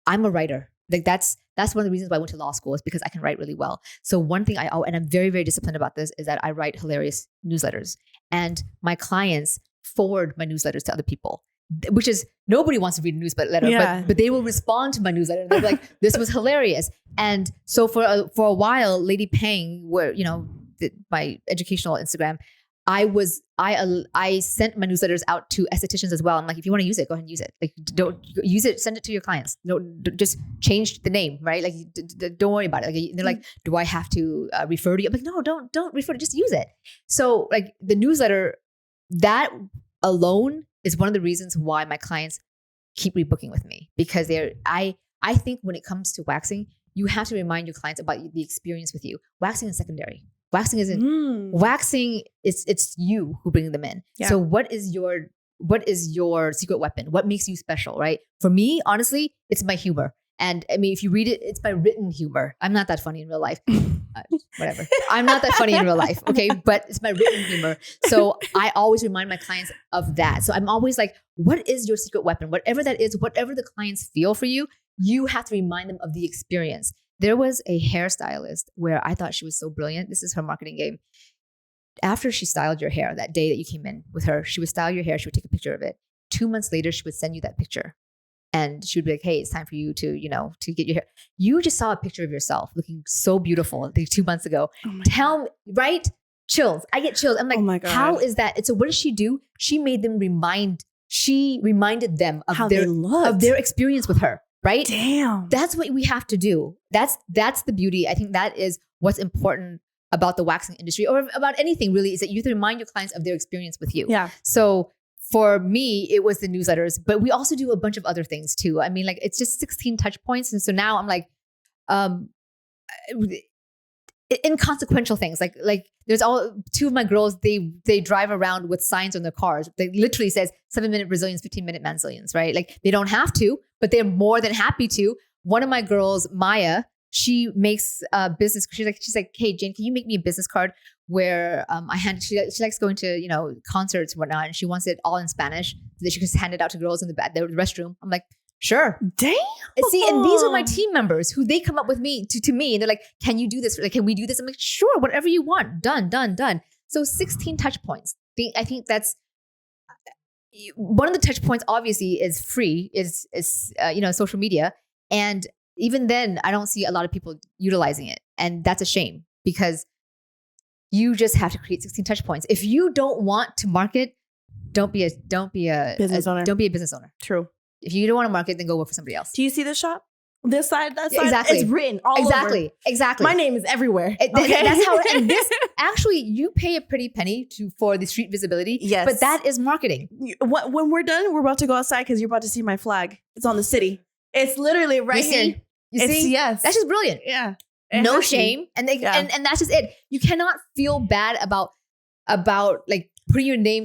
I'm a writer. Like that's one of the reasons why I went to law school, is because I can write really well. So one thing and I'm very, very disciplined about this, is that I write hilarious newsletters, and my clients forward my newsletters to other people. which is nobody wants to read a newsletter, but they will respond to my newsletter. They're like, this was hilarious. And so for a while, Lady Pang, where, my educational Instagram, I sent my newsletters out to estheticians as well. I'm like, if you want to use it, go ahead and use it. Like, don't use it, send it to your clients. No, just change the name, right? Like, don't worry about it. Like, they're like, do I have to refer to you? I'm like, no, don't refer to, just use it. So like the newsletter, that alone is one of the reasons why my clients keep rebooking with me, because I think when it comes to waxing, you have to remind your clients about the experience with you. Waxing is secondary. Waxing isn't. Waxing it's you who bring them in. Yeah. So what is your secret weapon? What makes you special, right? For me, honestly, it's my humor. And I mean, if you read it, it's my written humor. I'm not that funny in real life. Whatever. I'm not that funny in real life. Okay. But it's my written humor. So I always remind my clients of that. So I'm always like, what is your secret weapon? Whatever that is, whatever the clients feel for you, you have to remind them of the experience. There was a hairstylist where I thought she was so brilliant. This is her marketing game. After she styled your hair, that day that you came in with her, she would style your hair. She would take a picture of it. 2 months later, she would send you that picture. And she would be like, hey, it's time for you to, to get your hair. You just saw a picture of yourself looking so beautiful like 2 months ago. Oh Tell me, right? Chills. I get chills. I'm like, oh my God. How is that? And so what did she do? She reminded them of how their experience with her. Right? Damn. That's what we have to do. That's the beauty. I think that is what's important about the waxing industry, or about anything really, is that you have to remind your clients of their experience with you. Yeah. So for me, it was the newsletters, but we also do a bunch of other things too. I mean, like, it's just 16 touch points. And so now I'm like, inconsequential things. Like there's two of my girls, they drive around with signs on their cars. They literally says 7-minute Brazilians, 15-minute Manzilians, right? Like, they don't have to, but they're more than happy to. One of my girls, Maya, she makes a business. She's like, hey Jane, can you make me a business card where she likes going to, concerts and whatnot, and she wants it all in Spanish so that she can just hand it out to girls in the restroom. I'm like, sure. Damn. See, and these are my team members who they come up with me to me, and they're like, can you do this? Like, can we do this? I'm like, sure, whatever you want. Done. So 16 touch points. I think that's one of the touch points. Obviously, is free. Is social media, and even then, I don't see a lot of people utilizing it, and that's a shame, because you just have to create 16 touch points. If you don't want to market, don't be a business owner. Don't be a business owner. True. If you don't want to market, then go work for somebody else. Do you see the shop? This side, that side? Exactly. It's written all over. Exactly. My name is everywhere. Okay? That's how, and this, actually, you pay a pretty penny for the street visibility. Yes. But that is marketing. When we're done, we're about to go outside because you're about to see my flag. It's on the city. It's literally right here. You see? Yes. That's just brilliant. Yeah. No shame. And and that's just it. You cannot feel bad about like putting your name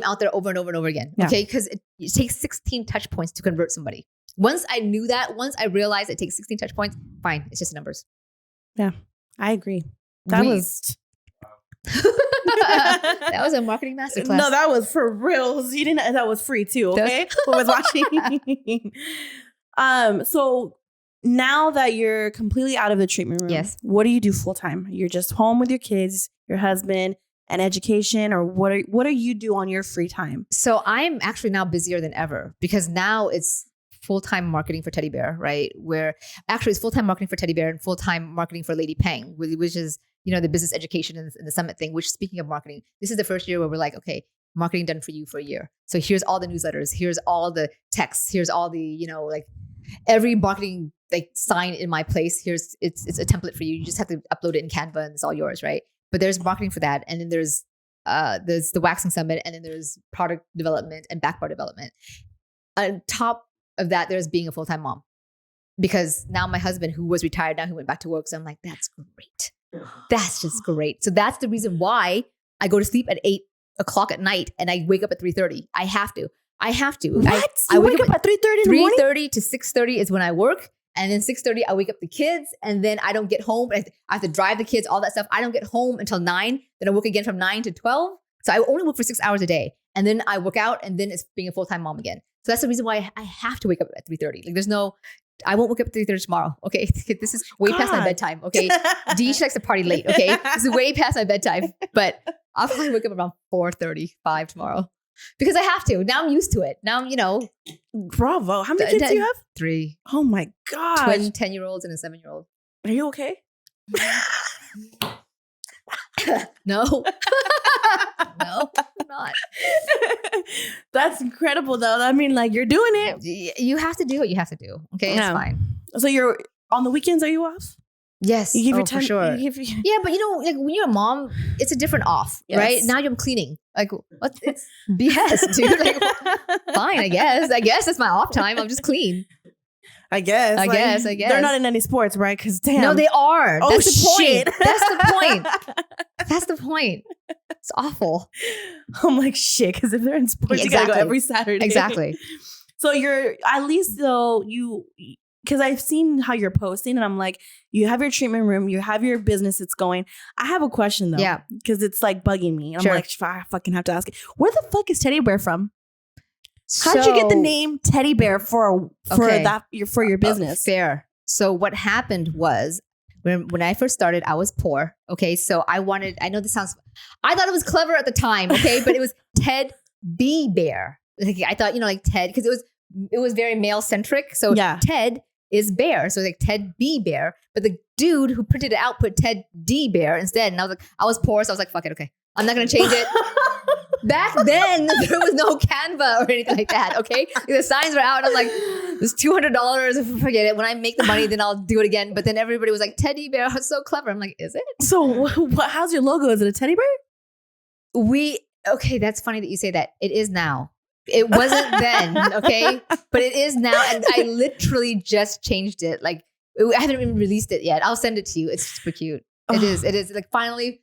out there over and over and over again. Yeah. Okay. Because it takes 16 touch points to convert somebody. Once I knew that, once I realized it takes 16 touch points, fine. It's just numbers. Yeah. I agree. That was a marketing masterclass. No, that was for real. That was free too. Okay. Who was watching? So now that you're completely out of the treatment room, yes, what do you do full time? You're just home with your kids, your husband, and education, or what do you do on your free time? So I'm actually now busier than ever, because now it's full-time marketing for TedDBare, right? Where actually it's full-time marketing for TedDBare and full-time marketing for Lady Pang, which is, the business education and the summit thing, which, speaking of marketing, this is the first year where we're like, okay, marketing done for you for a year. So here's all the newsletters, here's all the texts, here's all the, like every marketing sign in my place. It's a template for you. You just have to upload it in Canva and it's all yours, right? But there's marketing for that. And then there's the waxing summit, and then there's product development and backbar development. On top of that, there's being a full-time mom, because now my husband, who was retired, now he went back to work. So I'm like, that's great. That's just great. So that's the reason why I go to sleep at 8 o'clock at night and I wake up at 3:30. I have to. What? I wake up at 3:30 in the morning? 3:30 to 6:30 is when I work. And then 6:30, I wake up the kids, and then I don't get home. I have to drive the kids, all that stuff. I don't get home until 9. Then I work again from 9 to 12. So I only work for 6 hours a day. And then I work out, and then it's being a full-time mom again. So that's the reason why I have to wake up at 3:30. Like, I won't wake up at 3:30 tomorrow. Okay. This is way past my bedtime. Okay. Dee, she likes to party late. Okay. This is way past my bedtime, but I'll probably wake up around 4:35 tomorrow. because I have to. Now I'm used to it. Now, Bravo. How many kids do you have? 3. Oh my gosh. Twin 10-year-olds and a 7-year-old. Are you okay? No. No, I'm not. That's incredible though. I mean, like, you're doing it. You have to do what you have to do. Okay, it's fine. So you're on the weekends, are you off? Yes. You give your time, for sure. Yeah, but like when you're a mom, it's a different off, right? Now you're cleaning. Like, what? It's BS, dude. Like, fine, I guess. I guess it's my off time. I'll just clean. I guess. I guess. They're not in any sports, right? Because damn. No, they are. Oh, that's the shit. point. That's the point. That's the point. It's awful. I'm like, shit, because if they're in sports, you gotta go every Saturday. Exactly. So you're, at least though, because I've seen how you're posting and I'm like, you have your treatment room, you have your business that's going. I have a question though. Yeah. Because it's like bugging me. I'm like, I fucking have to ask it. Where the fuck is TedDBare from? How'd you get the name TedDBare for your business? Fair. So what happened was when I first started, I was poor. Okay. So I thought it was clever at the time. Okay. But it was TedDBare. Like, I thought, like Ted, because it was very male centric. So Ted is bear. So like TedDBare. But the dude who printed it out put TedDBare instead. And I was poor. So I was like, fuck it. Okay. I'm not going to change it. Back then, there was no Canva or anything like that, okay? The signs were out. And I'm like, there's $200. Forget it. When I make the money, then I'll do it again. But then everybody was like, TedDBare, it's so clever. I'm like, is it? So how's your logo? Is it a teddy bear? Okay, that's funny that you say that. It is now. It wasn't then, okay? But it is now. And I literally just changed it. Like, I haven't even released it yet. I'll send it to you. It's super cute. It is. Like, finally,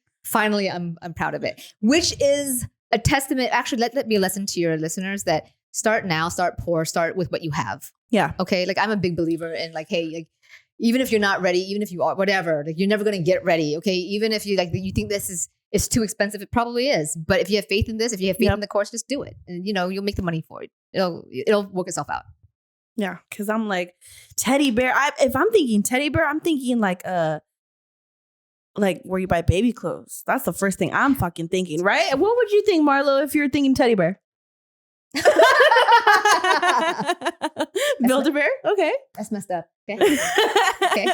I'm proud of it. Which is a testament. Actually, let me a lesson to your listeners that start now, start poor, start with what you have. Yeah. Okay. Like, I'm a big believer in like, hey, like, even if you're not ready, even if you are whatever, like, you're never going to get ready. Okay. Even if you you think this is too expensive, it probably is. But if you have faith in this, if you have faith in the course, just do it. And you'll make the money for it. It'll work itself out. Yeah. Cause I'm like TedDBare. If I'm thinking TedDBare, I'm thinking like where you buy baby clothes. That's the first thing I'm fucking thinking, right? What would you think, Marlo, if you're thinking TedDBare? Build-A-Bear? Okay. That's messed up. Okay. Okay.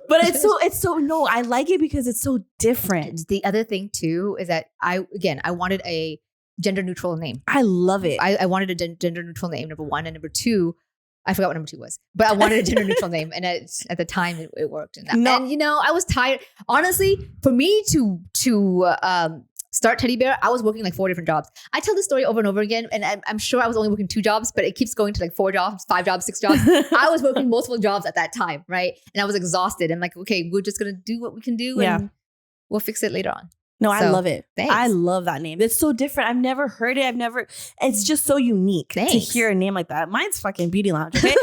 But it's so no, I like it because it's so different. The other thing too is that I wanted a gender neutral name. I love it. I wanted a gender neutral name, number one. And number two, I forgot what number 2 was, but I wanted a gender neutral name. And at the time it worked. And I was tired. Honestly, for me to start TedDBare, I was working like 4 different jobs. I tell this story over and over again, and I'm sure I was only working 2 jobs, but it keeps going to like 4 jobs, 5 jobs, 6 jobs. I was working multiple jobs at that time, right? And I was exhausted. I'm like, okay, we're just going to do what we can do and we'll fix it later on. No, I love it. Thanks. I love that name. It's so different. I've never heard it. It's just so unique to hear a name like that. Mine's fucking Beauty Lounge, okay?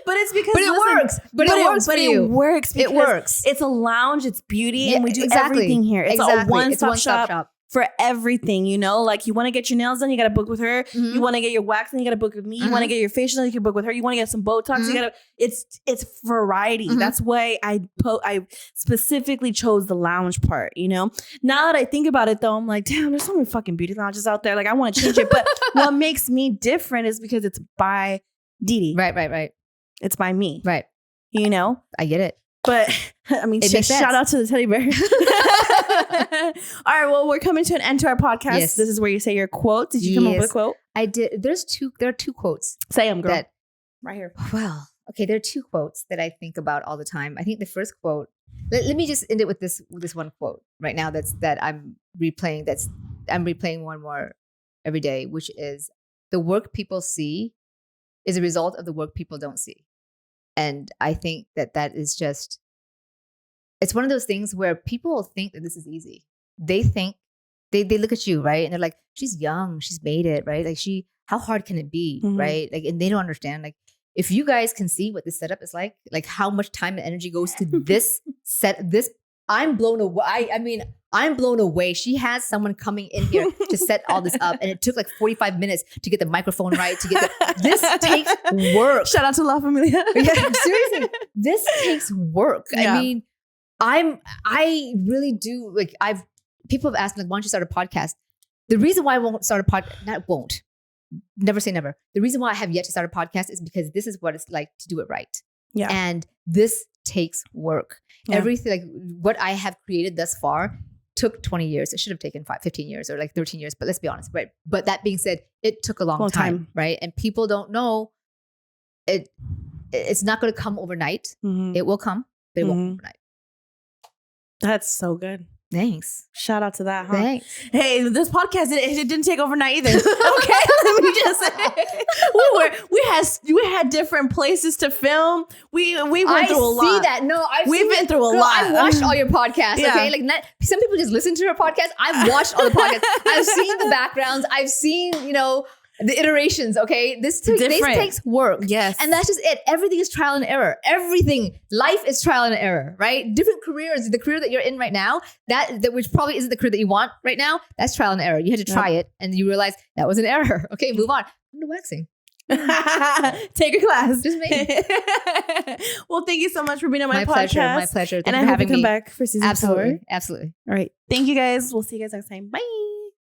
But it's because it works. But it works for you. It works. It works. It's a lounge. It's beauty. And we do everything here. It's a one-stop shop. For everything, like you want to get your nails done, you got to book with her. Mm-hmm. You want to get your wax done, you got to book with me. You want to get your facial done, you can book with her. You want to get some Botox, you got to. It's variety. Mm-hmm. That's why I specifically chose the lounge part. Now that I think about it, though, I'm like, damn, there's so many fucking beauty lounges out there. Like, I want to change it, but what makes me different is because it's by Didi. Right. It's by me. Right. I get it. But I mean, shout out to the TedDBare. All right, well, we're coming to an end to our podcast. Yes. This is where you say your quote. Did you come up with a quote? I did. There are 2 quotes. Say them, girl. Right here. Well, okay. There are 2 quotes that I think about all the time. I think the first quote. Let me just end it with this one quote right now. That I'm replaying. I'm replaying more and more every day, which is, the work people see is a result of the work people don't see. And I think that is just, it's one of those things where people think that this is easy. They think, they look at you, right? And they're like, she's young, she's made it, right? Like, how hard can it be, mm-hmm. right? Like, and they don't understand, like, if you guys can see what this setup is like how much time and energy goes to this I'm blown away. I mean, I'm blown away. She has someone coming in here to set all this up. And it took like 45 minutes to get the microphone right, this takes work. Shout out to La Familia. Yeah, seriously, this takes work. Yeah. I mean, I really do, like, people have asked me, like, why don't you start a podcast? The reason why I won't start a podcast, never say never. The reason why I have yet to start a podcast is because this is what it's like to do it right. Yeah. And this takes work. Yeah. Everything, like what I have created thus far took 20 years. It should have taken 15 years or like 13 years, but let's be honest. Right? But that being said, it took a long time, right? And people don't know it's not going to come overnight. Mm-hmm. It will come, but it won't come overnight. That's so good. Thanks. Shout out to that, huh? Thanks. Hey, this podcast, it didn't take overnight either. Okay, let me just say. We had different places to film. We went through a lot. I see that. No, we've been through a lot. I've watched all your podcasts, Yeah. okay? Like some people just listen to your podcast. I've watched all the podcasts. I've seen the backgrounds. I've seen, the iterations, okay? This takes work. Yes. And that's just it. Everything is trial and error. Everything. Life is trial and error, right? Different careers. The career that you're in right now, that which probably isn't the career that you want right now, that's trial and error. You had to try it and you realize that was an error. Okay, move on. I'm to waxing. Take a class. Just me. Well, thank you so much for being on my pleasure. podcast. My pleasure. Thank And you I for hope you having come me. back for season 4. Absolutely. All right. Thank you guys. We'll see you guys next time. Bye.